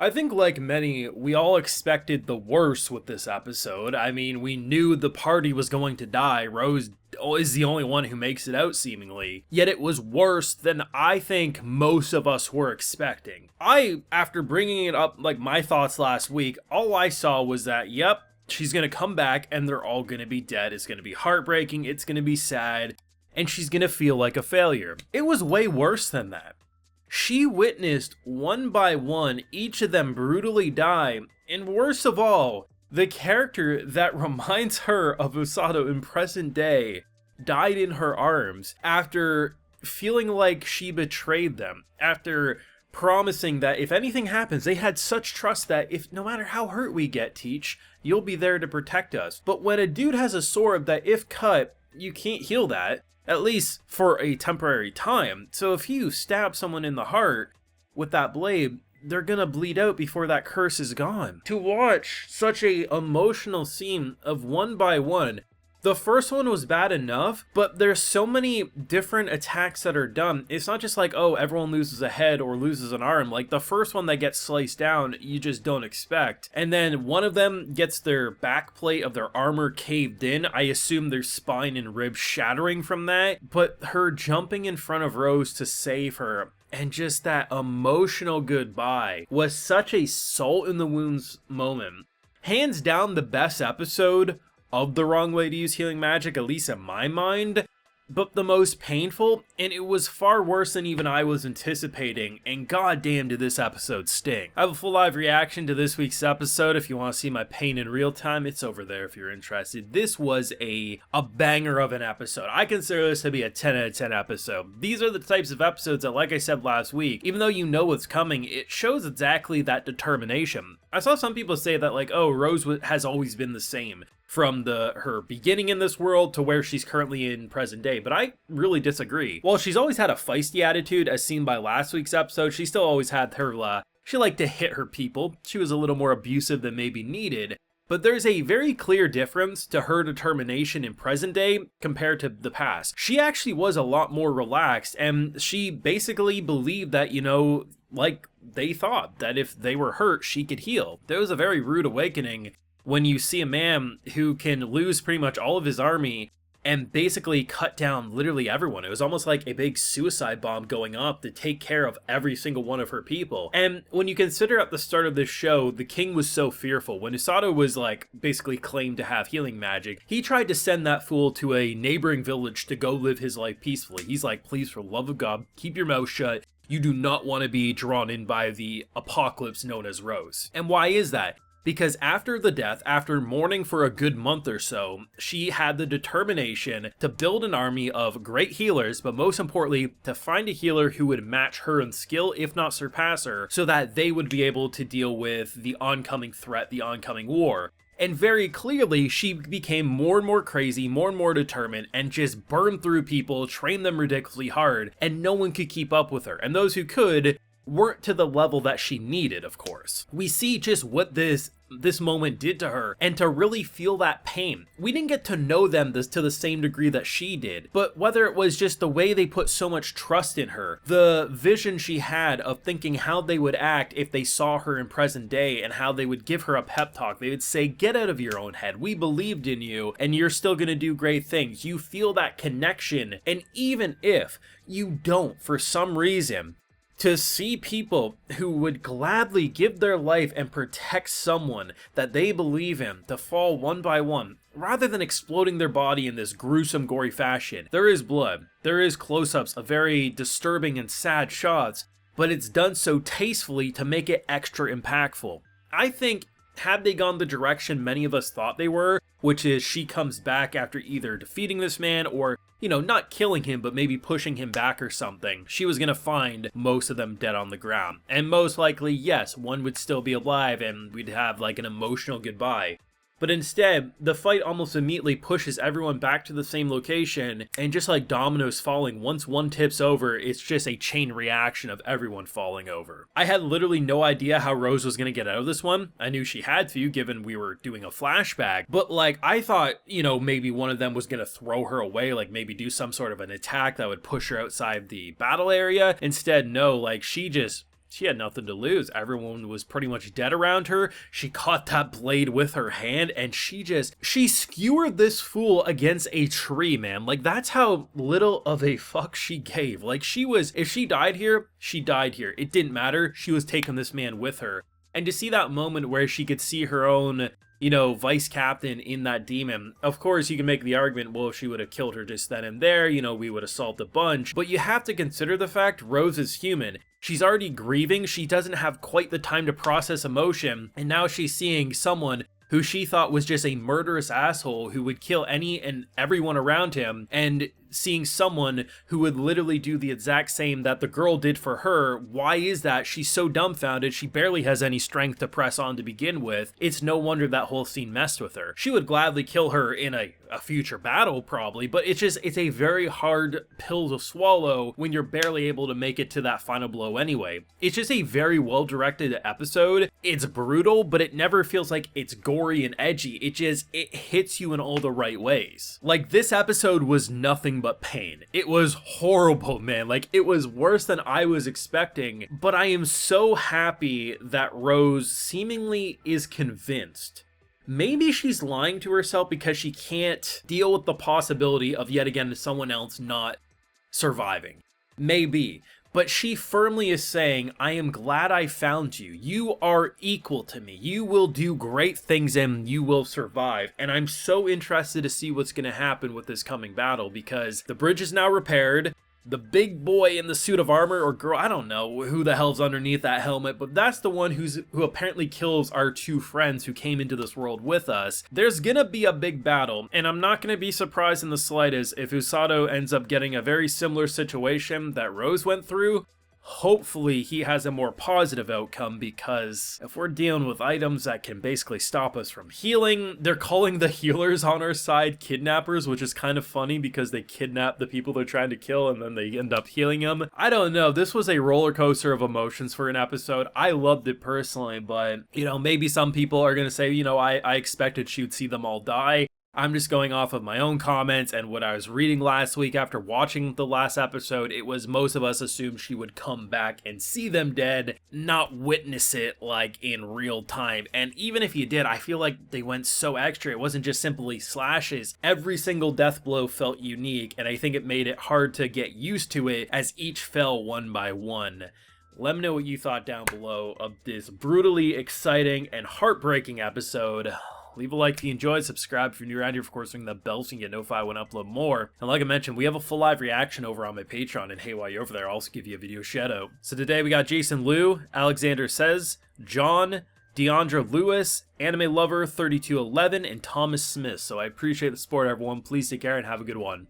I think, like many, we all expected the worst with this episode. I mean, we knew the party was going to die. Rose is the only one who makes it out, seemingly. Yet it was worse than I think most of us were expecting. After bringing it up, like my thoughts last week, all I saw was that, yep, she's gonna come back and they're all gonna be dead. It's gonna be heartbreaking, it's gonna be sad, and she's gonna feel like a failure. It was way worse than that. She witnessed one by one each of them brutally die, and worst of all, the character that reminds her of Usato in present day died in her arms after feeling like she betrayed them, after promising that if anything happens, they had such trust that if no matter how hurt we get, Teach, you'll be there to protect us. But when a dude has a sword that if cut, you can't heal that, at least for a temporary time. So if you stab someone in the heart with that blade, they're gonna bleed out before that curse is gone. To watch such a emotional scene of one by one, the first one was bad enough, but there's so many different attacks that are done. It's not just like, oh, everyone loses a head or loses an arm. Like, the first one that gets sliced down, you just don't expect. And then one of them gets their back plate of their armor caved in. I assume their spine and ribs shattering from that. But her jumping in front of Rose to save her, and just that emotional goodbye, was such a salt in the wounds moment. Hands down the best episode of The Wrong Way to Use Healing Magic, at least in my mind, but the most painful, and it was far worse than even I was anticipating, and goddamn did this episode sting. I have a full live reaction to this week's episode. If you want to see my pain in real time, it's over there if you're interested. This was a banger of an episode. I consider this to be a 10 out of 10 episode. These are the types of episodes that, like I said last week, even though you know what's coming, it shows exactly that determination. I saw some people say that, like, oh, Rose has always been the same from her beginning in this world to where she's currently in present day, but I really disagree. While she's always had a feisty attitude, as seen by last week's episode, she still always had her, she liked to hit her people. She was a little more abusive than maybe needed, but there's a very clear difference to her determination in present day compared to the past. She actually was a lot more relaxed, and she basically believed that, you know, like they thought, that if they were hurt, she could heal. There was a very rude awakening when you see a man who can lose pretty much all of his army and basically cut down literally everyone. It was almost like a big suicide bomb going up to take care of every single one of her people. And when you consider at the start of this show, the king was so fearful. When Usato was like basically claimed to have healing magic, he tried to send that fool to a neighboring village to go live his life peacefully. He's like, please, for the love of God, keep your mouth shut. You do not want to be drawn in by the apocalypse known as Rose. And why is that? Because after the death, after mourning for a good month or so, she had the determination to build an army of great healers, but most importantly, to find a healer who would match her in skill, if not surpass her, so that they would be able to deal with the oncoming threat, the oncoming war. And very clearly, she became more and more crazy, more and more determined, and just burned through people, trained them ridiculously hard, and no one could keep up with her. And those who could weren't to the level that she needed, of course. We see just what this moment did to her, and to really feel that pain. We didn't get to know them to the same degree that she did, but whether it was just the way they put so much trust in her, the vision she had of thinking how they would act if they saw her in present day, and how they would give her a pep talk. They would say, get out of your own head, we believed in you, and you're still gonna do great things. You feel that connection, and even if you don't for some reason, to see people who would gladly give their life and protect someone that they believe in to fall one by one, rather than exploding their body in this gruesome, gory fashion. There is blood, there is close-ups of very disturbing and sad shots, but it's done so tastefully to make it extra impactful. I think had they gone the direction many of us thought they were, which is she comes back after either defeating this man or, you know, not killing him, but maybe pushing him back or something, she was gonna find most of them dead on the ground. And most likely, yes, one would still be alive and we'd have like an emotional goodbye. But instead, the fight almost immediately pushes everyone back to the same location, and just like dominoes falling, once one tips over, it's just a chain reaction of everyone falling over. I had literally no idea how Rose was going to get out of this one. I knew she had to, given we were doing a flashback, but like, I thought, you know, maybe one of them was going to throw her away, like maybe do some sort of an attack that would push her outside the battle area. Instead, no, like she She had nothing to lose. Everyone was pretty much dead around her. She caught that blade with her hand and she skewered this fool against a tree, man. Like, that's how little of a fuck she gave. Like, if she died here, she died here. It didn't matter. She was taking this man with her. And to see that moment where she could see her own, vice captain in that demon, of course you can make the argument, well, if she would have killed her just then and there, we would have solved a bunch. But you have to consider the fact Rose is human. She's already grieving, she doesn't have quite the time to process emotion, and now she's seeing someone who she thought was just a murderous asshole who would kill any and everyone around him, and seeing someone who would literally do the exact same that the girl did for her. Why is that? She's so dumbfounded, she barely has any strength to press on to begin with. It's no wonder that whole scene messed with her. She would gladly kill her in a future battle probably, but it's a very hard pill to swallow when you're barely able to make it to that final blow anyway. It's just a very well directed episode. It's brutal, but it never feels like it's gory and edgy. It hits you in all the right ways. Like, this episode was nothing but pain. It was horrible, man. Like, it was worse than I was expecting, but I am so happy that Rose seemingly is convinced. Maybe she's lying to herself because she can't deal with the possibility of yet again someone else not surviving. Maybe. But she firmly is saying, I am glad I found you. You are equal to me. You will do great things and you will survive. And I'm so interested to see what's going to happen with this coming battle, because the bridge is now repaired. The big boy in the suit of armor, or girl, I don't know who the hell's underneath that helmet, but that's the one who apparently kills our two friends who came into this world with us. There's gonna be a big battle, and I'm not gonna be surprised in the slightest if Usato ends up getting a very similar situation that Rose went through. Hopefully he has a more positive outcome, because if we're dealing with items that can basically stop us from healing, they're calling the healers on our side kidnappers, which is kind of funny because they kidnap the people they're trying to kill and then they end up healing them. I don't know, this was a roller coaster of emotions for an episode. I loved it personally, but maybe some people are gonna say, I expected she would see them all die. I'm just going off of my own comments and what I was reading last week after watching the last episode. It was most of us assumed she would come back and see them dead, not witness it like in real time. And even if you did, I feel like they went so extra. It wasn't just simply slashes. Every single death blow felt unique, and I think it made it hard to get used to it as each fell one by one. Let me know what you thought down below of this brutally exciting and heartbreaking episode. Leave a like if you enjoyed, subscribe if you're new around here, of course, ring that bell so you can get notified when I upload more. And like I mentioned, we have a full live reaction over on my Patreon, and hey, while you're over there, I'll also give you a video shout out. So today we got Jason Liu, Alexander Says, John, Deandra Lewis, Anime Lover 3211, and Thomas Smith. So I appreciate the support, everyone. Please take care and have a good one.